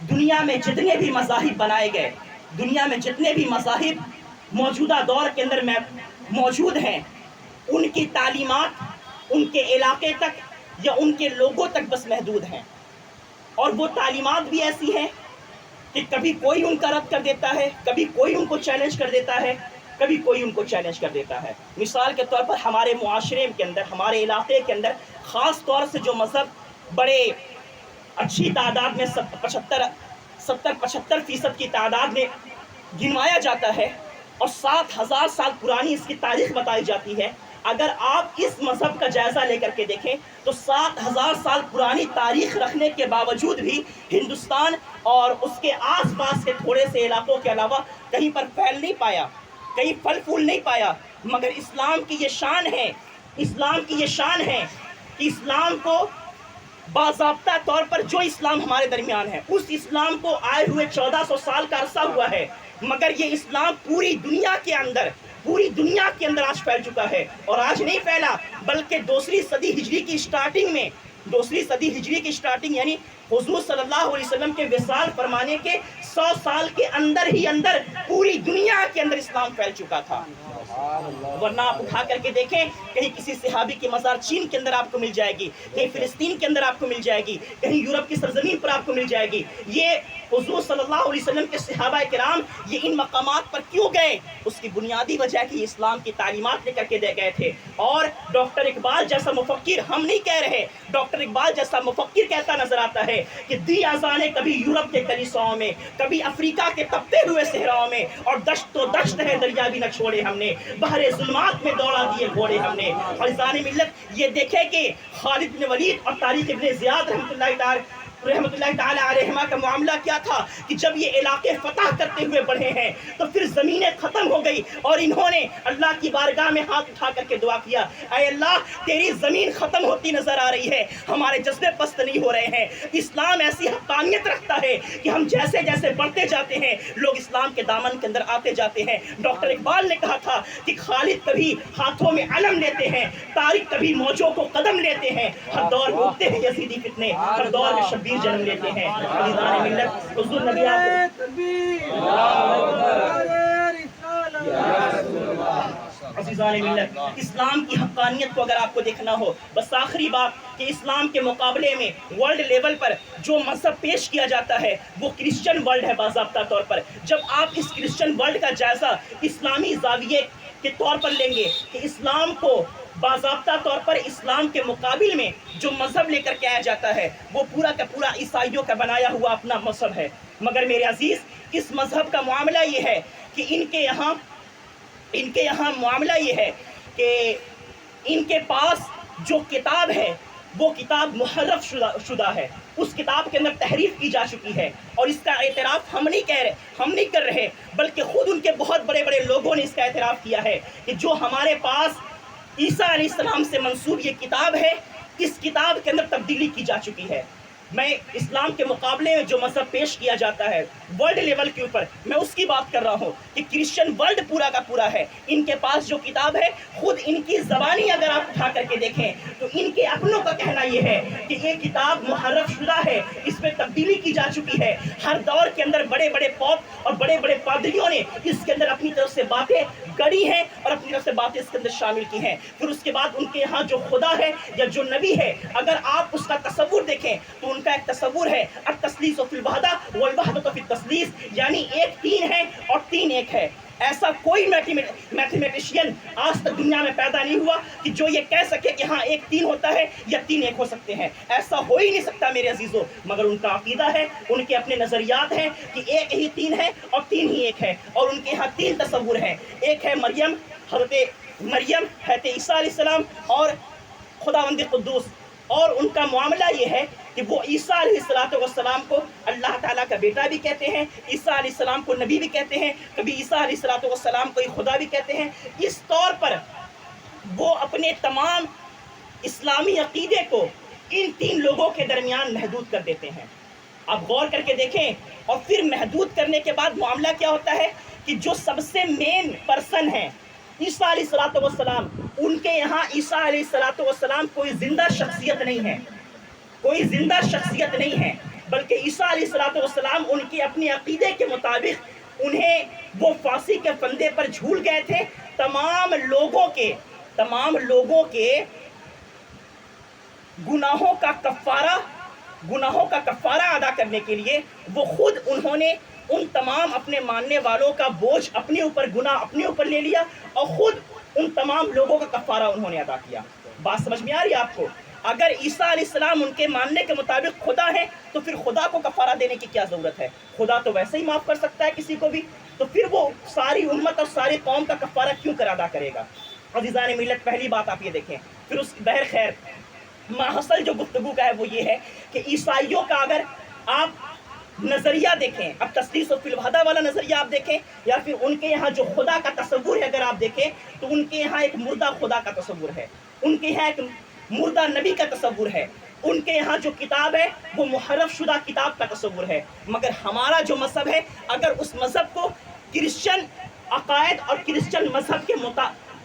B: دنیا میں جتنے بھی مذاہب بنائے گئے، دنیا میں جتنے بھی مذاہب موجودہ دور کے اندر موجود ہیں، ان کی تعلیمات ان کے علاقے تک یا ان کے لوگوں تک بس محدود ہیں، اور وہ تعلیمات بھی ایسی ہیں کہ کبھی کوئی ان کا رد کر دیتا ہے، کبھی کوئی ان کو چیلنج کر دیتا ہے، کبھی کوئی ان کو چیلنج کر دیتا ہے۔ مثال کے طور پر ہمارے معاشرے کے اندر، ہمارے علاقے کے اندر خاص طور سے جو مذہب بڑے اچھی تعداد میں 70-75% کی تعداد میں گنوایا جاتا ہے اور 7,000 سال پرانی اس کی تاریخ بتائی جاتی ہے. اگر آپ اس مذہب کا جائزہ لے کر کے دیکھیں تو 7,000 سال پرانی تاریخ رکھنے کے باوجود بھی ہندوستان اور اس کے آس پاس کے تھوڑے سے علاقوں کے علاوہ کہیں پر پھیل نہیں پایا، کہیں پھل پھول نہیں پایا. مگر اسلام کی یہ شان ہے، اسلام کی یہ شان ہے کہ اسلام کو باضابطہ طور پر جو اسلام ہمارے درمیان ہے اس اسلام کو آئے ہوئے 1400 سال کا عرصہ ہوا ہے، مگر یہ اسلام پوری دنیا کے اندر آج پھیل چکا ہے. اور آج نہیں پھیلا بلکہ دوسری صدی ہجری کی اسٹارٹنگ یعنی حضور صلی اللہ علیہ وسلم کے وصال فرمانے کے 100 سال کے اندر ہی اندر پوری دنیا کے اندر اسلام پھیل چکا تھا. ورنہ آپ اٹھا کر کے دیکھیں، کہیں کسی صحابی کی مزار چین کے اندر آپ کو مل جائے گی، کہیں فلسطین کے اندر آپ کو مل جائے گی، کہیں یورپ کی سرزمین پر آپ کو مل جائے گی. یہ حضور صلی اللہ علیہ وسلم کے صحابہ کرام یہ ان مقامات پر کیوں گئے؟ اس کی بنیادی وجہ ہے کہ اسلام کی تعلیمات لے کر کے دے گئے تھے. اور ڈاکٹر اقبال جیسا مفکر، ہم نہیں کہہ رہے، ڈاکٹر اقبال جیسا مفکر کہتا نظر آتا ہے کہ دی اذانے کبھی یورپ کے کلیساؤں میں، کبھی افریقہ کے تپتے ہوئے صحراؤں میں، اور دشت و دشت ہے دریا بھی نہ چھوڑے ہم نے، بحر ظلمات میں دوڑا دیے گھوڑے ہم نے. فیضان ملت یہ دیکھے کہ خالد بن ولید اور طارق بن زیاد رحمۃ اللہ تعالی علیہما کا معاملہ کیا تھا کہ جب یہ علاقے فتح کرتے ہوئے بڑھے ہیں تو پھر زمینیں ختم ہو گئی اور انہوں نے اللہ کی بارگاہ میں ہاتھ اٹھا کر کے دعا کیا، اے اللہ تیری زمین ختم ہوتی نظر آ رہی ہے، ہمارے جذبے پست نہیں ہو رہے ہیں. اسلام ایسی حقانیت رکھتا ہے کہ ہم جیسے جیسے بڑھتے جاتے ہیں لوگ اسلام کے دامن کے اندر آتے جاتے ہیں. ڈاکٹر اقبال نے کہا تھا کہ خالد کبھی ہاتھوں میں علم لیتے ہیں، طارق کبھی موجوں کو قدم لیتے ہیں، ہر دور میں اٹھتے ہیں یزیدی فتنے، ہر دور میں شبیر جنم لیتے ہیں. فیضان ملت حضور نبی عزیزان ملت، اسلام کی حقانیت کو اگر آپ کو دیکھنا ہو، بس آخری بات کہ اسلام کے مقابلے میں ورلڈ لیول پر جو مذہب پیش کیا جاتا ہے وہ کرسچن ورلڈ ہے باضابطہ طور پر. جب آپ اس کرسچن ورلڈ کا جائزہ اسلامی زاویے کے طور پر لیں گے کہ اسلام کو باضابطہ طور پر اسلام کے مقابل میں جو مذہب لے کر کے آیا جاتا ہے وہ پورا کا پورا عیسائیوں کا بنایا ہوا اپنا مذہب ہے. مگر میرے عزیز، اس مذہب کا معاملہ یہ ہے کہ ان کے یہاں معاملہ یہ ہے کہ ان کے پاس جو کتاب ہے وہ کتاب محرف شدہ ہے، اس کتاب کے اندر تحریف کی جا چکی ہے. اور اس کا اعتراف ہم نہیں کر رہے بلکہ خود ان کے بہت بڑے بڑے لوگوں نے اس کا اعتراف کیا ہے کہ جو ہمارے پاس عیسیٰ علیہ السلام سے منسوب یہ کتاب ہے، اس کتاب کے اندر تبدیلی کی جا چکی ہے. میں اسلام کے مقابلے میں جو مذہب پیش کیا جاتا ہے ورلڈ لیول کے اوپر، میں اس کی بات کر رہا ہوں کہ کرسچن ورلڈ پورا کا پورا ہے. ان کے پاس جو کتاب ہے خود ان کی زبانی اگر آپ اٹھا کر کے دیکھیں تو ان کے اپنوں کا کہنا یہ ہے کہ یہ کتاب محرف شدہ ہے، اس میں تبدیلی کی جا چکی ہے. ہر دور کے اندر بڑے بڑے پوپ اور بڑے بڑے پادریوں نے اس کے اندر اپنی طرف سے باتیں گڑی ہیں اور اپنی طرف سے باتیں اس کے اندر شامل کی ہیں. پھر اس کے بعد ان کے یہاں جو خدا ہے یا جو نبی ہے، اگر آپ اس کا تصور دیکھیں تو ان کا ایک تصور ہے التثلیث فی الوحدہ والوحدۃ فی التثلیث، یعنی ایک تین ہے اور تین ایک ہے. ایسا کوئی میتھمیٹیشین آج تک دنیا میں پیدا نہیں ہوا کہ جو یہ کہہ سکے کہ ہاں ایک تین ہوتا ہے یا تین ایک ہو سکتے ہیں. ایسا ہو ہی نہیں سکتا میرے عزیزوں. مگر ان کا عقیدہ ہے، ان کے اپنے نظریات ہیں کہ ایک ہی تین ہے اور تین ہی ایک ہے. اور ان کے ہاں تین تصور ہیں، ایک ہے مریم، حضرت مریم، حضرت عیسیٰ علیہ السلام اور خداوند قدوس. اور ان کا معاملہ یہ ہے کہ وہ عیسیٰ علیہ السلام کو اللہ تعالیٰ کا بیٹا بھی کہتے ہیں، عیسیٰ علیہ السلام کو نبی بھی کہتے ہیں، کبھی عیسیٰ علیہ السلام کو خدا بھی کہتے ہیں. اس طور پر وہ اپنے تمام اسلامی عقیدے کو ان تین لوگوں کے درمیان محدود کر دیتے ہیں. آپ غور کر کے دیکھیں. اور پھر محدود کرنے کے بعد معاملہ کیا ہوتا ہے کہ جو سب سے مین پرسن ہیں عیسیٰ علیہ السلام، ان کے یہاں عیسیٰ علیہ السلام کوئی زندہ شخصیت نہیں ہے، کوئی زندہ شخصیت نہیں ہے، بلکہ عیسیٰ علیہ السلام ان کے اپنے عقیدے کے مطابق انہیں وہ پھانسی کے پھندے پر جھول گئے تھے. تمام لوگوں کے گناہوں کا کفارہ ادا کرنے کے لیے وہ خود انہوں نے ان تمام اپنے ماننے والوں کا بوجھ گناہ اپنے اوپر لے لیا اور خود ان تمام لوگوں کا کفارہ انہوں نے ادا کیا. بات سمجھ میں آ رہی ہے آپ کو؟ اگر عیسیٰ علیہ السلام ان کے ماننے کے مطابق خدا ہے تو پھر خدا کو کفارہ دینے کی کیا ضرورت ہے؟ خدا تو ویسے ہی معاف کر سکتا ہے کسی کو بھی. تو پھر وہ ساری امت اور ساری قوم کا کفارہ کیوں کر ادا کرے گا؟ عزیزان ملت، پہلی بات آپ یہ دیکھیں. پھر اس بہر خیر ماحصل جو گفتگو کا ہے وہ یہ ہے کہ عیسائیوں کا اگر آپ نظریہ دیکھیں، اب تثلیث و فی الوحدہ والا نظریہ آپ دیکھیں، یا پھر ان کے یہاں جو خدا کا تصور ہے اگر آپ دیکھیں تو ان کے یہاں ایک مردہ خدا کا تصور ہے، ان کے یہاں ایک مردہ نبی کا تصور ہے، ان کے یہاں جو کتاب ہے وہ محرف شدہ کتاب کا تصور ہے. مگر ہمارا جو مذہب ہے، اگر اس مذہب کو کرسچن عقائد اور کرسچن مذہب کے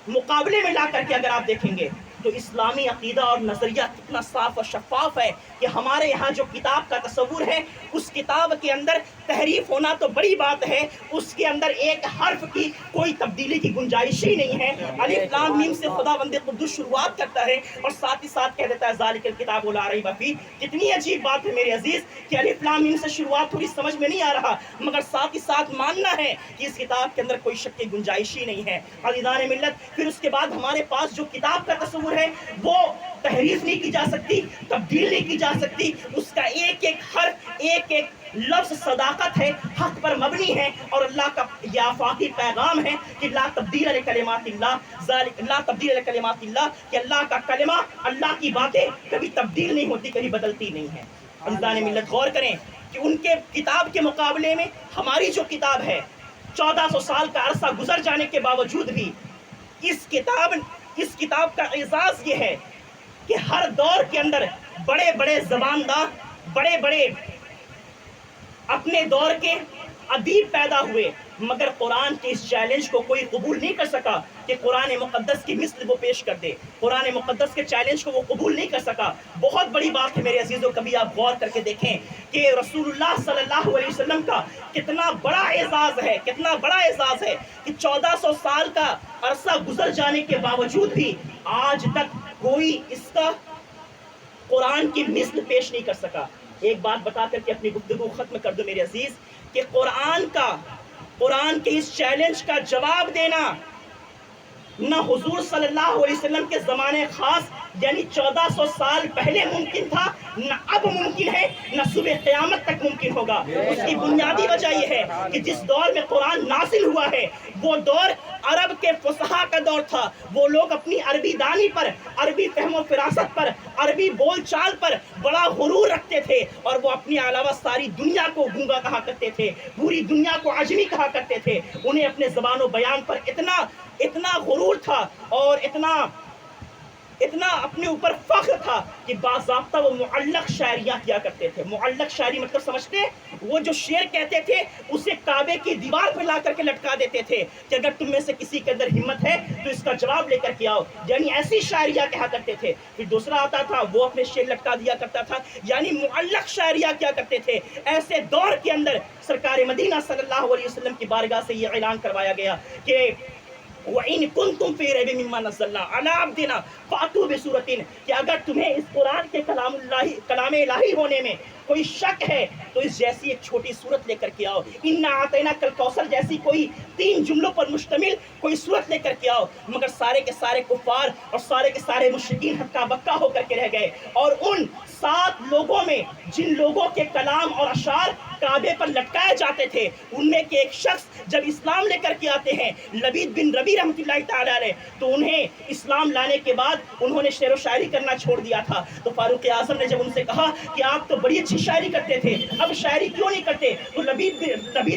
B: مقابلے میں لا کر کے اگر آپ دیکھیں گے تو اسلامی عقیدہ اور نظریہ کتنا صاف اور شفاف ہے کہ ہمارے یہاں جو کتاب کا تصور ہے اس کتاب کے اندر تحریف ہونا تو بڑی بات ہے، اس کے اندر ایک حرف کی کوئی تبدیلی کی گنجائش ہی نہیں ہے. الف لام میم سے خدا بند قدوس شروعات کرتا ہے اور ساتھ ہی ساتھ کہہ دیتا ہے ذالک الکتاب لا ریب فیہ. کتنی عجیب بات ہے میرے عزیز کہ الف لام میم سے شروعات تھوڑی سمجھ میں نہیں آ رہا، مگر ساتھ ہی ساتھ ماننا ہے کہ اس کتاب کے اندر کوئی شک کی گنجائش ہی نہیں ہے. عزیزان ملت، پھر اس کے بعد ہمارے پاس جو کتاب کا تصور ہے وہ تحریف نہیں کی جا سکتی، تبدیل نہیں کی جا سکتی، اس کا ایک ایک حرف، ایک ایک لفظ صداقت ہے، حق پر مبنی ہے، اور اللہ کا یہ آفاقی پیغام ہے کہ لا تبدیل لکلمات اللہ، لا تبدیل لکلمات اللہ، کہ اللہ کا کلمہ، اللہ کی باتیں کبھی تبدیل نہیں ہوتی، کبھی بدلتی نہیں ہیں. عزیزان ملت، غور کریں کہ ان کے کتاب کے مقابلے میں ہماری جو کتاب ہے 1400 سال کا عرصہ گزر جانے کے باوجود بھی اس کتاب کا اعزاز یہ ہے کہ ہر دور کے اندر بڑے بڑے زباندار، بڑے بڑے اپنے دور کے ادیب پیدا ہوئے، مگر قرآن کے اس چیلنج کو کوئی قبول نہیں کر سکا کہ قرآن مقدس کی مثل وہ پیش کر دے. قرآن مقدس کے چیلنج کو وہ قبول نہیں کر سکا. بہت بڑی بات ہے میرے عزیزوں، کبھی آپ غور کر کے دیکھیں کہ رسول اللہ صلی اللہ علیہ وسلم کا کتنا بڑا اعزاز ہے، کتنا بڑا اعزاز ہے کہ 1400 سال کا عرصہ گزر جانے کے باوجود بھی آج تک کوئی اس کا قرآن کی مثل پیش نہیں کر سکا. ایک بات بتا کر کے اپنی گفتگو ختم کر دو میرے عزیز کہ قرآن کے اس چیلنج کا جواب دینا نہ حضور صلی اللہ علیہ وسلم کے زمانے خاص یعنی 1400 سال پہلے ممکن تھا، نہ اب ممکن ہے، نہ صبح قیامت تک ممکن ہوگا. اس کی بنیادی وجہ یہ ہے کہ جس دور میں قرآن نازل ہوا ہے وہ دور عرب کے فصحا کا دور تھا. وہ لوگ اپنی عربی دانی پر، عربی فہم و فراست پر، عربی بول چال پر بڑا غرور رکھتے تھے، اور وہ اپنے علاوہ ساری دنیا کو گونگا کہا کرتے تھے، پوری دنیا کو عجمی کہا کرتے تھے. انہیں اپنے زبان و بیان پر اتنا غرور تھا اور اتنا اپنے اوپر فخر تھا کہ باضابطہ وہ معلق شاعریاں کیا کرتے تھے. معلق شاعری مطلب سمجھتے ہیں؟ وہ جو شعر کہتے تھے اسے کعبے کی دیوار پہ لا کر کے لٹکا دیتے تھے کہ اگر تم میں سے کسی کے اندر ہمت ہے تو اس کا جواب لے کر کے آؤ، یعنی ایسی شاعریاں کہا کرتے تھے. پھر دوسرا آتا تھا وہ اپنے شعر لٹکا دیا کرتا تھا، یعنی معلق شاعریاں کیا کرتے تھے. ایسے دور کے اندر سرکار مدینہ صلی اللہ علیہ وسلم کی بارگاہ سے یہ اعلان کروایا گیا کہ وَإِن كُنتُم فِي رَيْبٍ مِّمَّا نَزَّلْنَا عَلَىٰ عَبْدِنَا فَأْتُوا بِسُورَةٍ، کہ اگر تمہیں اس قرآن کے کلام الہی ہونے میں کوئی شک ہے تو اس جیسی ایک چھوٹی صورت لے کر کے آؤ. اِنَّا أَعْطَيْنَاكَ الْكَوْثَرَ جیسی کوئی 3 جملوں پر مشتمل کوئی صورت لے کر کے آؤ. مگر سارے کے سارے کفار اور سارے کے سارے مشرکین ہکا بکا ہو کر کے رہ گئے. اور ان 7 لوگوں میں جن لوگوں کے کلام اور اشعار کعبے پر لٹکائے جاتے تھے ان میں کے ایک شخص جب اسلام لے کر کے آتے ہیں لبید بن ربی رحمۃ اللہ تعالی علیہ، تو انہیں اسلام لانے کے بعد انہوں نے شعر و شاعری کرنا چھوڑ دیا تھا. تو فاروق اعظم نے جب ان سے کہا کہ آپ تو بڑی اچھی شاعری کرتے تھے، اب شاعری کیوں نہیں کرتے؟ تو لبید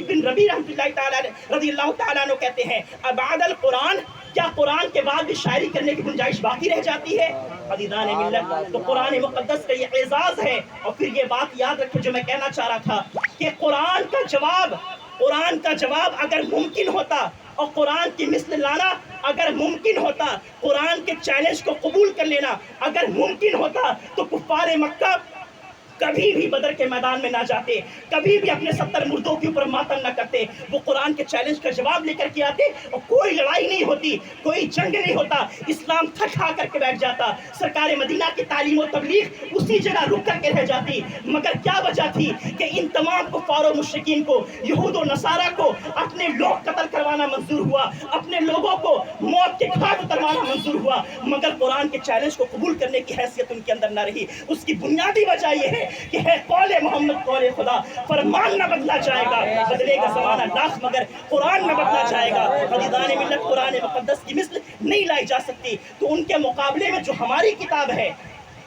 B: بن ربی رحمۃ اللہ تعالی علیہ رضی اللہ تعالیٰ عنہ کہتے ہیں ابعد القرآن، کیا قرآن کے بعد بھی شاعری کرنے کی گنجائش باقی رہ جاتی ہے؟ عزیزان ملت، تو قرآن مقدس کا یہ اعزاز ہے. اور پھر یہ بات یاد رکھیں جو میں کہنا چاہ رہا تھا کہ قرآن کا جواب اگر ممکن ہوتا اور قرآن کی مثل لانا اگر ممکن ہوتا، قرآن کے چیلنج کو قبول کر لینا اگر ممکن ہوتا تو کفار مکہ کبھی بھی بدر کے میدان میں نہ جاتے، کبھی بھی اپنے 70 مردوں کے اوپر ماتم نہ کرتے. وہ قرآن کے چیلنج کا جواب لے کر کے آتے اور کوئی لڑائی نہیں ہوتی، کوئی جنگ نہیں ہوتا، اسلام تھک کھا کر کے بیٹھ جاتا. سرکار مدینہ کی تعلیم و تبلیغ اسی جگہ رک کر کے رہ جاتی. مگر کیا وجہ تھی کہ ان تمام کفار و مشرکین کو، یہود و نصارہ کو اپنے لوگ قتل کروانا منظور ہوا، اپنے لوگوں کو موت کے گھاٹ اتروانا فرمانا منظور ہوا مگر قرآن کے چیلنج کو قبول کرنے کی حیثیت ان کے اندر نہ رہی. اس کی بنیادی وجہ یہ ہے کہ ہے قول محمد قول خدا. فرمان نہ بدلا جائے گا, بدلے گا زمانہ لاکھ مگر قرآن میں بدلا جائے گا. عزیزان ملت, قرآن مقدس کی مثل نہیں لائی جا سکتی. تو ان کے مقابلے میں جو ہماری کتاب ہے,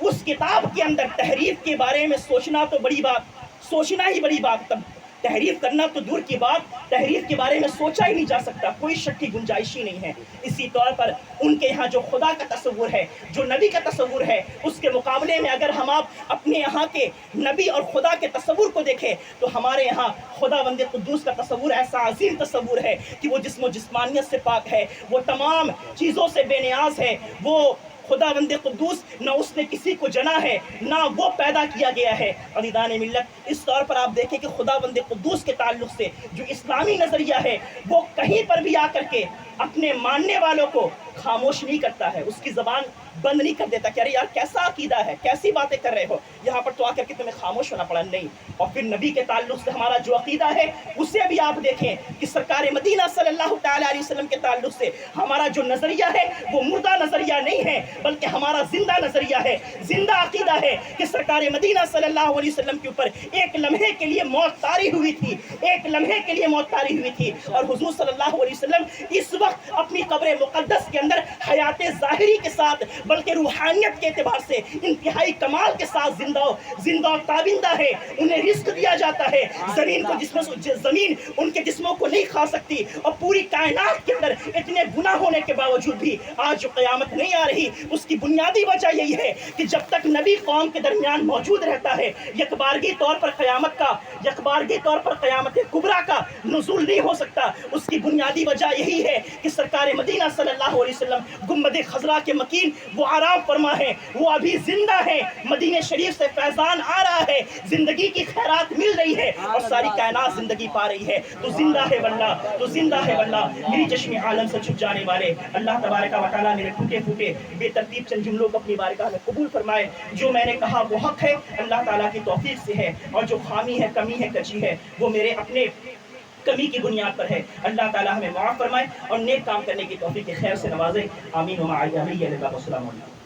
B: اس کتاب کے اندر تحریف کے بارے میں سوچنا تو بڑی بات, سوچنا ہی بڑی بات, تب تحریف کرنا تو دور کی بات, تحریف کے بارے میں سوچا ہی نہیں جا سکتا, کوئی شک کی گنجائش ہی نہیں ہے. اسی طور پر ان کے یہاں جو خدا کا تصور ہے, جو نبی کا تصور ہے, اس کے مقابلے میں اگر ہم آپ اپنے یہاں کے نبی اور خدا کے تصور کو دیکھیں تو ہمارے یہاں خدا بند قدوس کا تصور ایسا عظیم تصور ہے کہ وہ جسم و جسمانیت سے پاک ہے, وہ تمام چیزوں سے بے نیاز ہے. وہ خدا بند قدوس نہ اس نے کسی کو جنا ہے نہ وہ پیدا کیا گیا ہے. عزیزان ملت, اس طور پر آپ دیکھیں کہ خدا بند قدوس کے تعلق سے جو اسلامی نظریہ ہے وہ کہیں پر بھی آ کر کے اپنے ماننے والوں کو خاموش نہیں کرتا ہے, اس کی زبان بند نہیں کر دیتا کہ ارے یار کیسا عقیدہ ہے, کیسی باتیں کر رہے ہو, یہاں پر تو آ کر کے تمہیں خاموش ہونا پڑا. نہیں. اور پھر نبی کے تعلق سے ہمارا جو عقیدہ ہے اسے بھی آپ دیکھیں کہ سرکار مدینہ صلی اللہ تعالیٰ علیہ وسلم کے تعلق سے ہمارا جو نظریہ ہے وہ مردہ نظریہ نہیں ہے بلکہ ہمارا زندہ نظریہ ہے, زندہ عقیدہ ہے کہ سرکار مدینہ صلی اللہ علیہ وسلم کے اوپر ایک لمحے کے لیے موت طاری ہوئی تھی, ایک لمحے کے لیے موت طاری ہوئی تھی. اور حضور صلی اللہ علیہ وسلم اس وقت اپنی قبر مقدس کے اندر حیات ظاہری کے ساتھ بلکہ روحانیت کے اعتبار سے انتہائی کمال کے ساتھ زندہ و تابندہ ہے. انہیں رزق دیا جاتا ہے, زمین کو زمین ان کے جسموں کو نہیں کھا سکتی. اور پوری کائنات کے اندر اتنے گناہ ہونے کے باوجود بھی آج جو قیامت نہیں آ رہی, اس کی بنیادی وجہ یہی ہے کہ جب تک نبی قوم کے درمیان موجود رہتا ہے یکبارگی طور پر قیامت کبریٰ کا نزول نہیں ہو سکتا. اس کی بنیادی وجہ یہی ہے کہ سرکار مدینہ صلی اللہ علیہ وسلم گنبد خضرا کے مکین وہ آرام فرما ہے, وہ ابھی زندہ ہے, مدینہ شریف سے فیضان آ رہا ہے, زندگی کی خیرات مل رہی ہے اور ساری کائنات زندگی پا رہی ہے. تو زندہ ہے واللہ, تو زندہ ہے واللہ. میری چشم عالم سے چھپ جانے والے اللہ تبارک و تعالیٰ میرے ٹوٹے پھوٹے بے ترتیب چند جملوں کو اپنی بارگاہ میں قبول فرمائے. جو میں نے کہا وہ حق ہے, اللہ تعالیٰ کی توفیق سے ہے, اور جو خامی ہے, کمی ہے, کچی ہے, وہ میرے اپنے کمی کی بنیاد پر ہے. اللہ تعالیٰ ہمیں معاف فرمائے اور نیک کام کرنے کی توفیق خیر سے نوازے. آمین و السلام علیکم.